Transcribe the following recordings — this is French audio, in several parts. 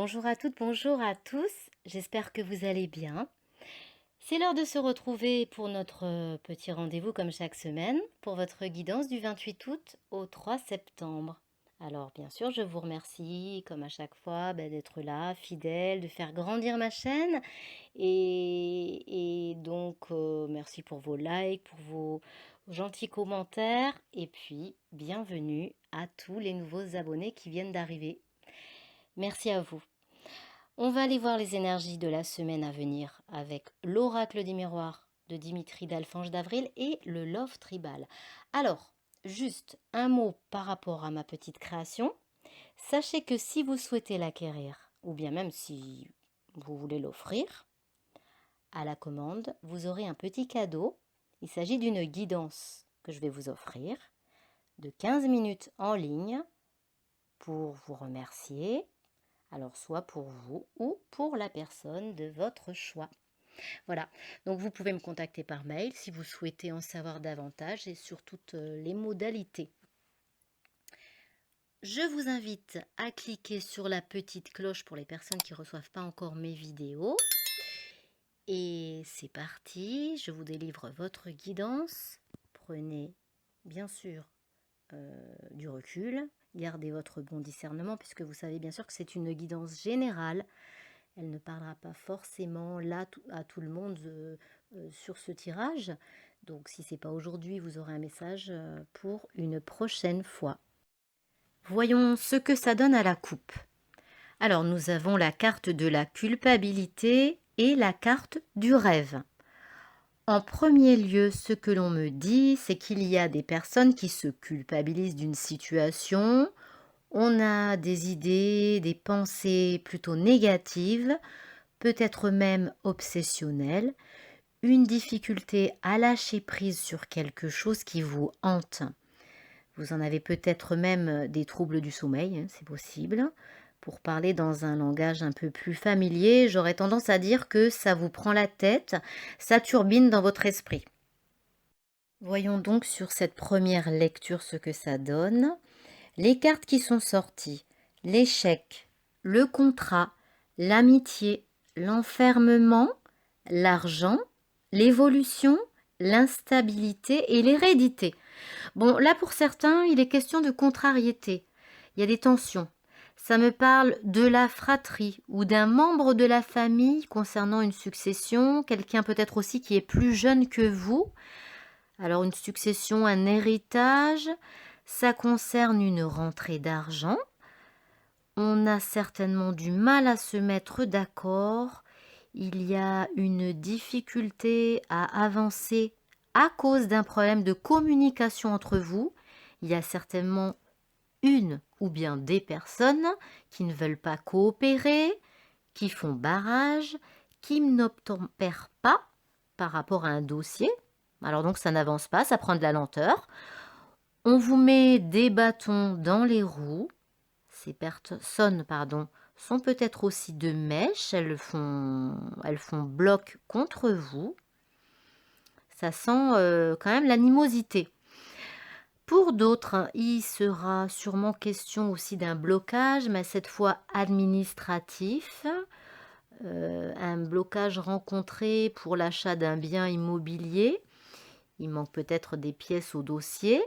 bonjour à toutes, bonjour à tous. J'espère que vous allez bien. C'est l'heure de se retrouver pour notre petit rendez-vous comme chaque semaine pour votre guidance du 28 août au 3 septembre. Alors bien sûr, je vous remercie comme à chaque fois d'être là, fidèle, de faire grandir ma chaîne et donc merci pour vos likes, pour vos gentils commentaires et puis bienvenue à tous les nouveaux abonnés qui viennent d'arriver. Merci à vous. On va aller voir les énergies de la semaine à venir avec l'oracle des miroirs de Dimitri d'Alphange d'Avril et le Love Tribal. Alors, juste un mot par rapport à ma petite création. Sachez que si vous souhaitez l'acquérir, ou bien même si vous voulez l'offrir, à la commande, vous aurez un petit cadeau. Il s'agit d'une guidance que je vais vous offrir de 15 minutes en ligne pour vous remercier. Alors soit pour vous ou pour la personne de votre choix. Voilà, donc vous pouvez me contacter par mail si vous souhaitez en savoir davantage et sur toutes les modalités. Je vous invite à cliquer sur la petite cloche pour les personnes qui ne reçoivent pas encore mes vidéos. Et c'est parti, je vous délivre votre guidance. Prenez bien sûr du recul, gardez votre bon discernement puisque vous savez bien sûr que c'est une guidance générale. Elle ne parlera pas forcément là à tout le monde sur ce tirage. Donc si ce n'est pas aujourd'hui, vous aurez un message pour une prochaine fois. Voyons ce que ça donne à la coupe. Alors nous avons la carte de la culpabilité et la carte du rêve. En premier lieu, ce que l'on me dit, c'est qu'il y a des personnes qui se culpabilisent d'une situation. On a des idées, des pensées plutôt négatives, peut-être même obsessionnelles, une difficulté à lâcher prise sur quelque chose qui vous hante. Vous en avez peut-être même des troubles du sommeil, c'est possible. Pour parler dans un langage un peu plus familier, j'aurais tendance à dire que ça vous prend la tête, ça turbine dans votre esprit. Voyons donc sur cette première lecture ce que ça donne. Les cartes qui sont sorties, l'échec, le contrat, l'amitié, l'enfermement, l'argent, l'évolution, l'instabilité et l'hérédité. Bon, là pour certains, il est question de contrariété. Il y a des tensions. Ça me parle de la fratrie ou d'un membre de la famille concernant une succession, quelqu'un peut-être aussi qui est plus jeune que vous. Alors une succession, un héritage, ça concerne une rentrée d'argent. On a certainement du mal à se mettre d'accord. Il y a une difficulté à avancer à cause d'un problème de communication entre vous. Il y a certainement une ou bien des personnes qui ne veulent pas coopérer, qui font barrage, qui n'obtempèrent pas par rapport à un dossier. Alors donc ça n'avance pas, ça prend de la lenteur. On vous met des bâtons dans les roues. Ces personnes, sont peut-être aussi de mèche, elles font bloc contre vous. Ça sent quand même l'animosité. Pour d'autres, il sera sûrement question aussi d'un blocage, mais cette fois administratif. Un blocage rencontré pour l'achat d'un bien immobilier. Il manque peut-être des pièces au dossier.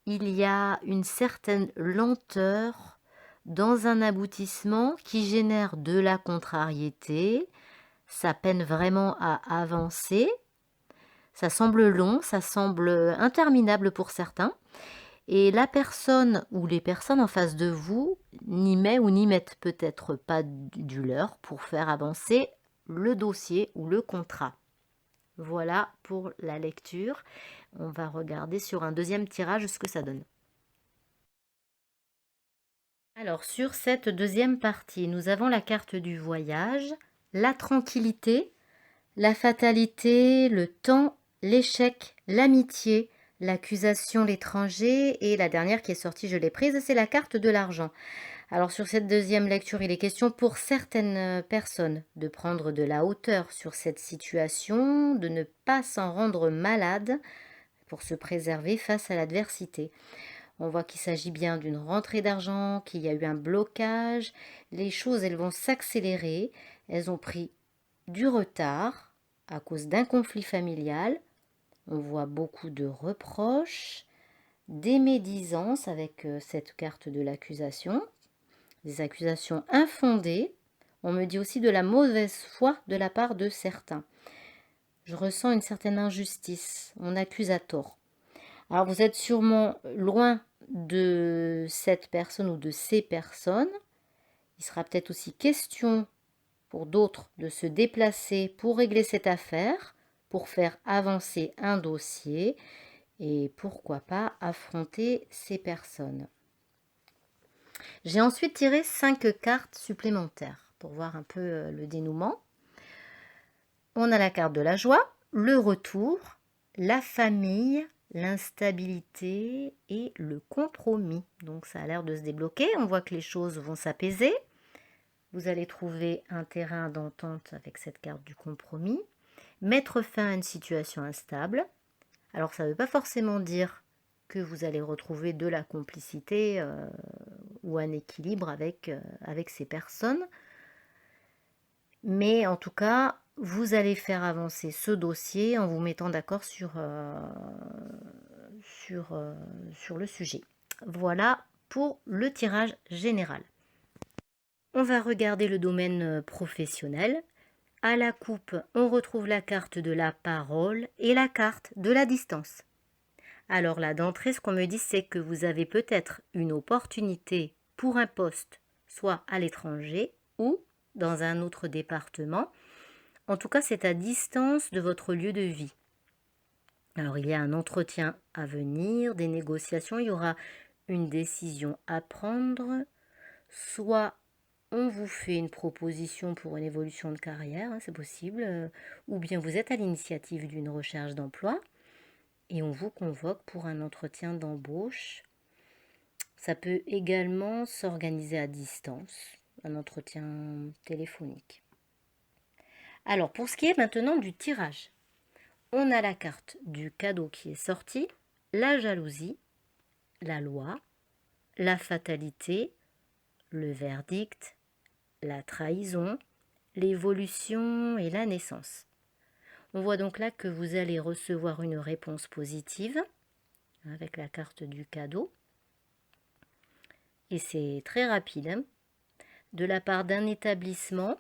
Il y a une certaine lenteur dans un aboutissement qui génère de la contrariété. Ça peine vraiment à avancer. Ça semble long, ça semble interminable pour certains. Et la personne ou les personnes en face de vous n'y met ou n'y mettent peut-être pas du leur pour faire avancer le dossier ou le contrat. Voilà pour la lecture. On va regarder sur un deuxième tirage ce que ça donne. Alors sur cette deuxième partie, nous avons la carte du voyage, la tranquillité, la fatalité, le temps, l'échec, l'amitié, l'accusation, l'étranger et la dernière qui est sortie, je l'ai prise, c'est la carte de l'argent. Alors sur cette deuxième lecture, il est question pour certaines personnes de prendre de la hauteur sur cette situation, de ne pas s'en rendre malade pour se préserver face à l'adversité. On voit qu'il s'agit bien d'une rentrée d'argent, qu'il y a eu un blocage. Les choses, elles vont s'accélérer. Elles ont pris du retard à cause d'un conflit familial. On voit beaucoup de reproches, des médisances avec cette carte de l'accusation, des accusations infondées. On me dit aussi de la mauvaise foi de la part de certains. Je ressens une certaine injustice. On accuse à tort. Alors vous êtes sûrement loin de cette personne ou de ces personnes. Il sera peut-être aussi question pour d'autres de se déplacer pour régler cette affaire, pour faire avancer un dossier et pourquoi pas affronter ces personnes. J'ai ensuite tiré 5 cartes supplémentaires pour voir un peu le dénouement. On a la carte de la joie, le retour, la famille, l'instabilité et le compromis. Donc ça a l'air de se débloquer, on voit que les choses vont s'apaiser. Vous allez trouver un terrain d'entente avec cette carte du compromis. Mettre fin à une situation instable. Alors ça ne veut pas forcément dire que vous allez retrouver de la complicité ou un équilibre avec ces personnes. Mais en tout cas, vous allez faire avancer ce dossier en vous mettant d'accord sur le sujet. Voilà pour le tirage général. On va regarder le domaine professionnel. À la coupe, on retrouve la carte de la parole et la carte de la distance. Alors là, d'entrée, ce qu'on me dit, c'est que vous avez peut-être une opportunité pour un poste, soit à l'étranger ou dans un autre département. En tout cas, c'est à distance de votre lieu de vie. Alors, il y a un entretien à venir, des négociations, il y aura une décision à prendre, soit on vous fait une proposition pour une évolution de carrière, c'est possible, ou bien vous êtes à l'initiative d'une recherche d'emploi et on vous convoque pour un entretien d'embauche. Ça peut également s'organiser à distance, un entretien téléphonique. Alors, pour ce qui est maintenant du tirage, on a la carte du cadeau qui est sortie, la jalousie, la loi, la fatalité, le verdict, la trahison, l'évolution et la naissance. On voit donc là que vous allez recevoir une réponse positive avec la carte du cadeau. Et c'est très rapide, de la part d'un établissement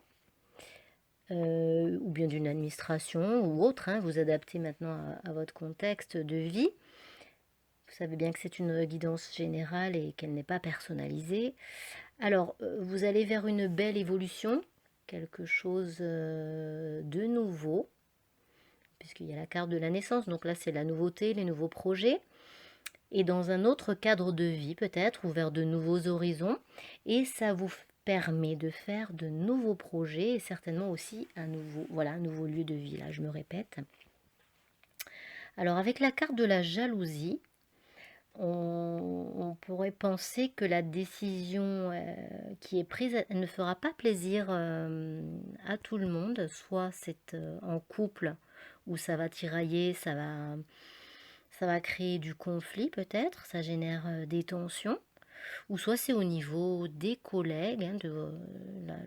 ou bien d'une administration ou autre. Vous adaptez maintenant à votre contexte de vie. Vous savez bien que c'est une guidance générale et qu'elle n'est pas personnalisée. Alors, vous allez vers une belle évolution, quelque chose de nouveau, puisqu'il y a la carte de la naissance, donc là c'est la nouveauté, les nouveaux projets, et dans un autre cadre de vie peut-être, ou vers de nouveaux horizons, et ça vous permet de faire de nouveaux projets, et certainement aussi un nouveau lieu de vie, là je me répète. Alors avec la carte de la jalousie, on pourrait penser que la décision qui est prise, elle ne fera pas plaisir à tout le monde. Soit c'est en couple où ça va tirailler, ça va créer du conflit peut-être, ça génère des tensions. Ou soit c'est au niveau des collègues,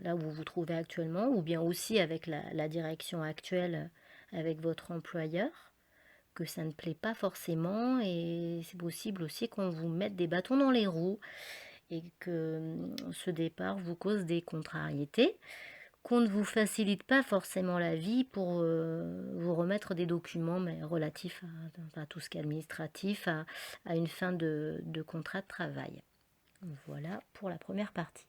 là où vous vous trouvez actuellement, ou bien aussi avec la direction actuelle avec votre employeur, que ça ne plaît pas forcément, et c'est possible aussi qu'on vous mette des bâtons dans les roues et que ce départ vous cause des contrariétés, qu'on ne vous facilite pas forcément la vie pour vous remettre des documents mais relatifs à tout ce qui est administratif, à une fin de contrat de travail. Voilà pour la première partie.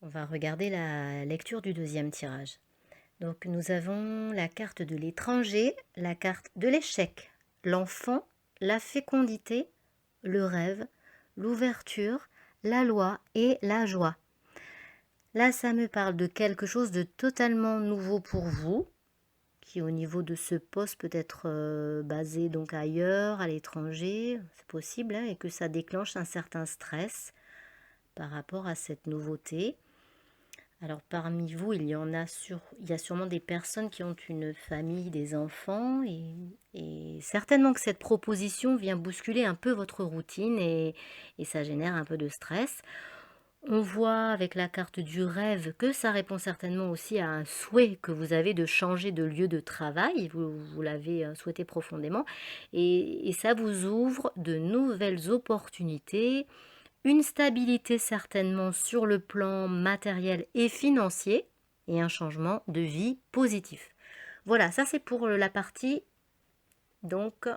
On va regarder la lecture du deuxième tirage. Donc nous avons la carte de l'étranger, la carte de l'échec, l'enfant, la fécondité, le rêve, l'ouverture, la loi et la joie. Là, ça me parle de quelque chose de totalement nouveau pour vous, qui au niveau de ce poste peut être basé donc ailleurs, à l'étranger, c'est possible, et que ça déclenche un certain stress par rapport à cette nouveauté. Alors parmi vous, il y a sûrement des personnes qui ont une famille, des enfants, et certainement que cette proposition vient bousculer un peu votre routine et ça génère un peu de stress. On voit avec la carte du rêve que ça répond certainement aussi à un souhait que vous avez de changer de lieu de travail, vous l'avez souhaité profondément, et ça vous ouvre de nouvelles opportunités, une stabilité certainement sur le plan matériel et financier, et un changement de vie positif. Voilà, ça c'est pour la partie donc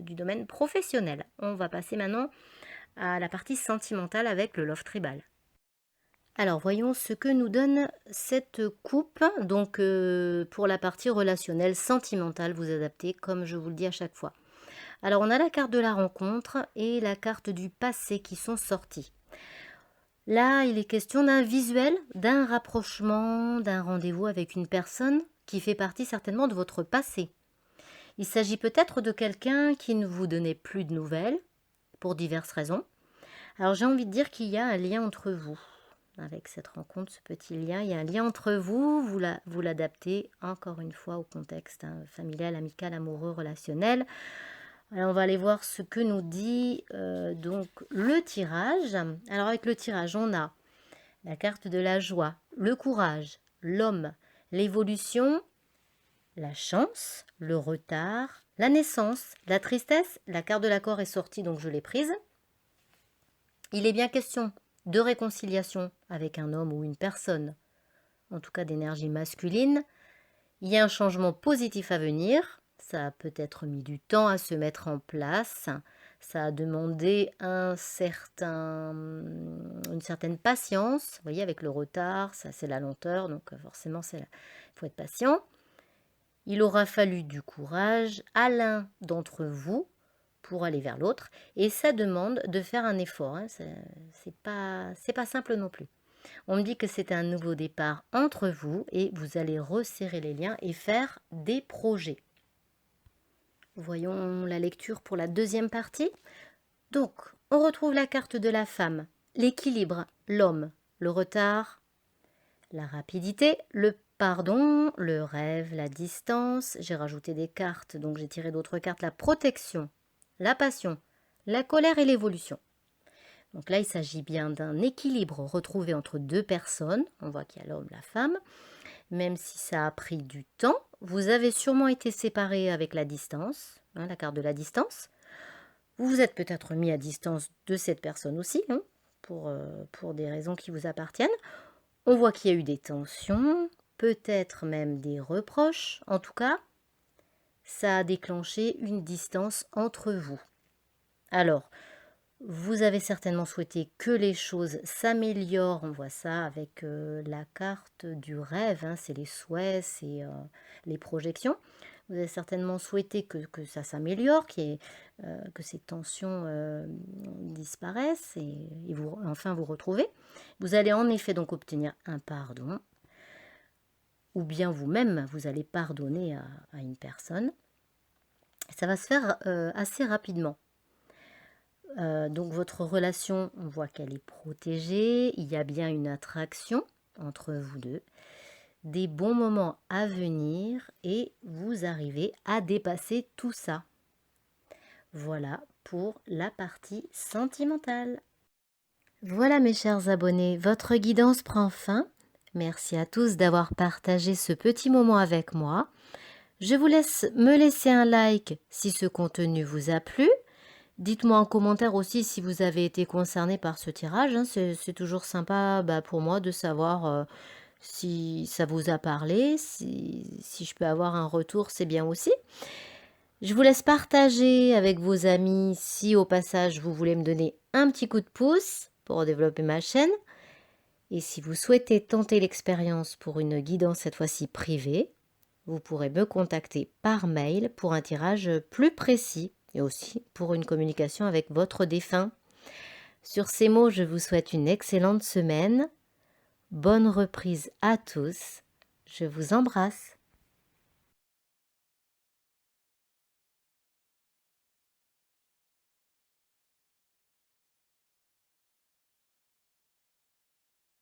du domaine professionnel. On va passer maintenant à la partie sentimentale avec le Love Tribal. Alors voyons ce que nous donne cette coupe. Donc pour la partie relationnelle, sentimentale, vous adaptez comme je vous le dis à chaque fois. Alors on a la carte de la rencontre et la carte du passé qui sont sorties. Là, il est question d'un visuel, d'un rapprochement, d'un rendez-vous avec une personne qui fait partie certainement de votre passé. Il s'agit peut-être de quelqu'un qui ne vous donnait plus de nouvelles, pour diverses raisons. Alors j'ai envie de dire qu'il y a un lien entre vous. Avec cette rencontre, ce petit lien, il y a un lien entre vous, vous l'adaptez encore une fois au contexte familial, amical, amoureux, relationnel. Alors on va aller voir ce que nous dit donc le tirage. Alors avec le tirage, on a la carte de la joie, le courage, l'homme, l'évolution, la chance, le retard, la naissance, la tristesse. La carte de l'accord est sortie, donc je l'ai prise. Il est bien question de réconciliation avec un homme ou une personne, en tout cas d'énergie masculine. Il y a un changement positif à venir. Ça a peut-être mis du temps à se mettre en place. Ça a demandé une certaine patience. Vous voyez, avec le retard, ça c'est la lenteur, donc forcément il faut être patient. Il aura fallu du courage à l'un d'entre vous pour aller vers l'autre, et ça demande de faire un effort. C'est pas simple non plus. On me dit que c'est un nouveau départ entre vous et vous allez resserrer les liens et faire des projets. Voyons la lecture pour la deuxième partie. Donc, on retrouve la carte de la femme, l'équilibre, l'homme, le retard, la rapidité, le pardon, le rêve, la distance. J'ai rajouté des cartes, donc j'ai tiré d'autres cartes, la protection, la passion, la colère et l'évolution. Donc là, il s'agit bien d'un équilibre retrouvé entre deux personnes. On voit qu'il y a l'homme, la femme. Même si ça a pris du temps, vous avez sûrement été séparés avec la distance, la carte de la distance. Vous vous êtes peut-être mis à distance de cette personne aussi, pour des raisons qui vous appartiennent. On voit qu'il y a eu des tensions, peut-être même des reproches. En tout cas, ça a déclenché une distance entre vous. Alors, vous avez certainement souhaité que les choses s'améliorent. On voit ça avec la carte du rêve, c'est les souhaits, c'est les projections. Vous avez certainement souhaité que ça s'améliore, que ces tensions disparaissent et vous, enfin vous retrouvez. Vous allez en effet donc obtenir un pardon, ou bien vous-même, vous allez pardonner à une personne. Ça va se faire assez rapidement. Donc votre relation, on voit qu'elle est protégée, il y a bien une attraction entre vous deux, des bons moments à venir et vous arrivez à dépasser tout ça. Voilà pour la partie sentimentale. Voilà mes chers abonnés, votre guidance prend fin. Merci à tous d'avoir partagé ce petit moment avec moi. Je vous laisse me laisser un like si ce contenu vous a plu. Dites-moi en commentaire aussi si vous avez été concerné par ce tirage. C'est toujours sympa pour moi de savoir si ça vous a parlé. Si je peux avoir un retour, c'est bien aussi. Je vous laisse partager avec vos amis si au passage vous voulez me donner un petit coup de pouce pour développer ma chaîne. Et si vous souhaitez tenter l'expérience pour une guidance cette fois-ci privée, vous pourrez me contacter par mail pour un tirage plus précis et aussi pour une communication avec votre défunt. Sur ces mots, je vous souhaite une excellente semaine. Bonne reprise à tous. Je vous embrasse.